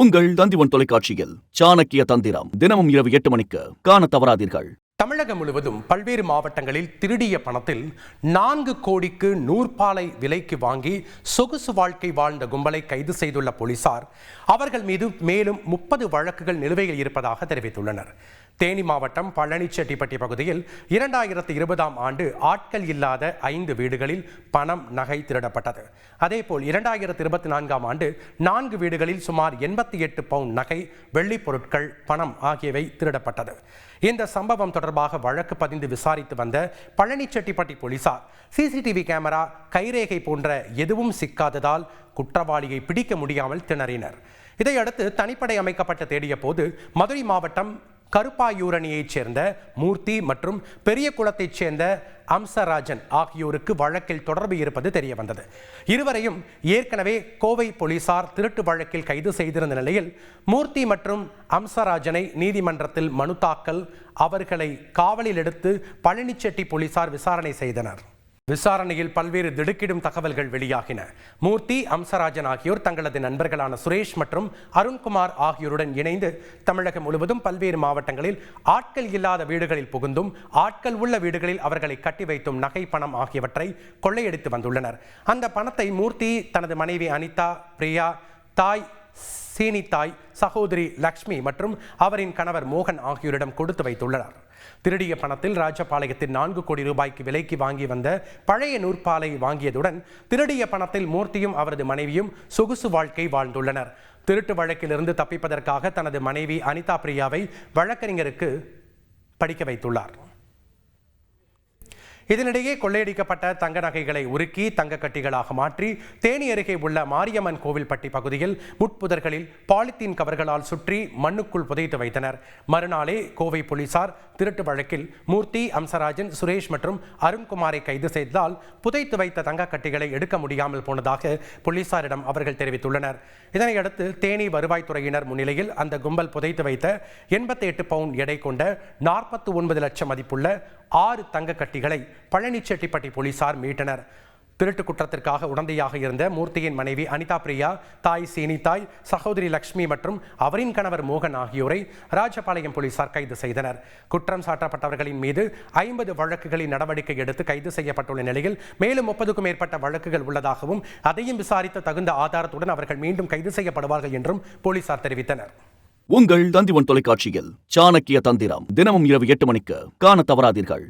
உங்கள் தந்திவன் தொலைக்காட்சியில் சாணக்கிய தந்திரம் தினமும் இரவு 8 மணிக்கு காண தவறாதீர்கள். தமிழகம் முழுவதும் பல்வேறு மாவட்டங்களில் திருடிய பணத்தில் 4 கோடிக்கு நூற்பாலை விலைக்கு வாங்கி சொகுசு வாழ்க்கை வாழ்ந்த கும்பலை கைது செய்துள்ள போலீசார் அவர்கள் மீது மேலும் 30 வழக்குகள் நிலுவையில் இருப்பதாக தெரிவித்துள்ளனர். தேனி மாவட்டம் பழனிச்செட்டிப்பட்டி பகுதியில் 2020ஆம் ஆண்டு ஆட்கள் இல்லாத 5 வீடுகளில் பணம் நகை திருடப்பட்டது. அதேபோல் 2024ஆம் ஆண்டு 4 வீடுகளில் சுமார் 88 பவுண்ட் நகை, வெள்ளிப் பொருட்கள், பணம் ஆகியவை திருடப்பட்டது. இந்த சம்பவம் தொடர்பாக வழக்கு பதிந்து விசாரித்து வந்த பழனிச்செட்டிப்பட்டி போலீசார் சிசிடிவி கேமரா, கைரேகை போன்ற எதுவும் சிக்காததால் குற்றவாளியை பிடிக்க முடியாமல் திணறினர். இதையடுத்து தனிப்படை அமைக்கப்பட்டு தேடிய போது மதுரை மாவட்டம் கருப்பாயூரணியைச் சேர்ந்த மூர்த்தி மற்றும் பெரிய குளத்தைச் சேர்ந்த அம்சராஜன் ஆகியோருக்கு வழக்கில் தொடர்பு இருப்பது தெரிய வந்தது. இருவரையும் ஏற்கனவே கோவை போலீசார் திருட்டு வழக்கில் கைது செய்திருந்த நிலையில் மூர்த்தி மற்றும் அம்சராஜனை நீதிமன்றத்தில் மனு தாக்கல், அவர்களை காவலில் எடுத்து பழனிச்செட்டி போலீசார் விசாரணை செய்தனர். விசாரணையில் பல்வேறு திடுக்கிடும் தகவல்கள் வெளியாகின. மூர்த்தி, அம்சராஜன் ஆகியோர் தங்களது நண்பர்களான சுரேஷ் மற்றும் அருண்குமார் ஆகியோருடன் இணைந்து தமிழகம் முழுவதும் பல்வேறு மாவட்டங்களில் ஆட்கள் இல்லாத வீடுகளில் புகுந்தும் ஆட்கள் உள்ள வீடுகளில் அவர்களை கட்டி வைத்தும் நகை, பணம் ஆகியவற்றை கொள்ளையடித்து வந்துள்ளனர். அந்த பணத்தை மூர்த்தி தனது மனைவி அனிதா, பிரியா, தாய் சீனித்தாய், சகோதரி லக்ஷ்மி மற்றும் அவரின் கணவர் மோகன் ஆகியோரிடம் கொடுத்து வைத்துள்ளனர். திருடிய பணத்தில் ராஜபாளையத்தில் 4 கோடி ரூபாய்க்கு விலைக்கு வாங்கி வந்த பழைய நூற்பாலை வாங்கியதுடன் திருடிய பணத்தில் மூர்த்தியும் அவரது மனைவியும் சொகுசு வாழ்க்கை வாழ்ந்துள்ளனர். திருட்டு வழக்கிலிருந்து தப்பிப்பதற்காக தனது மனைவி அனிதா பிரியாவை வழக்கறிஞருக்கு படிக்க வைத்துள்ளார். இதனிடையே கொள்ளையடிக்கப்பட்ட தங்க நகைகளை உருக்கி தங்க கட்டிகளாக மாற்றி தேனி அருகே உள்ள மாரியம்மன் கோவில்பட்டி பகுதியில் முட்புதர்களில் பாலித்தீன் கவர்களால் சுற்றி மண்ணுக்குள் புதைத்து வைத்தனர். மறுநாளே கோவை போலீசார் திருட்டு வழக்கில் மூர்த்தி, அம்சராஜன், சுரேஷ் மற்றும் அருண்குமாரை கைது செய்ததால் புதைத்து வைத்த தங்க கட்டிகளை எடுக்க முடியாமல் போனதாக போலீசாரிடம் அவர்கள் தெரிவித்துள்ளனர். இதனையடுத்து தேனி வருவாய்த்துறையினர் முன்னிலையில் அந்த கும்பல் புதைத்து வைத்த 88 பவுண்ட் எடை கொண்ட 49 லட்சம் மதிப்புள்ள 6 தங்க கட்டிகளை பழனிச்செட்டிப்பட்டி போலீசார் மீட்டனர். திருட்டு குற்றத்திற்காக உடந்தையாக இருந்த மூர்த்தியின் மனைவி அனிதா பிரியா, தாய் சீனித்தாய், சகோதரி லக்ஷ்மி மற்றும் அவரின் கணவர் மோகன் ஆகியோரை ராஜபாளையம் போலீசார் கைது செய்தனர். குற்றம் சாட்டப்பட்டவர்களின் மீது 50 வழக்குகளின் நடவடிக்கை எடுத்து கைது செய்யப்பட்டுள்ள நிலையில் மேலும் 30க்கும் மேற்பட்ட வழக்குகள் உள்ளதாகவும் அதையும் விசாரித்த தகுந்த ஆதாரத்துடன் அவர்கள் மீண்டும் கைது செய்யப்படுவார்கள் என்றும் போலீசார் தெரிவித்தனர். உங்கள் தந்திவன் தொலைக்காட்சியில் சாணக்கிய தந்திரம் தினமும் இரவு 8 மணிக்கு காண தவறாதீர்கள்.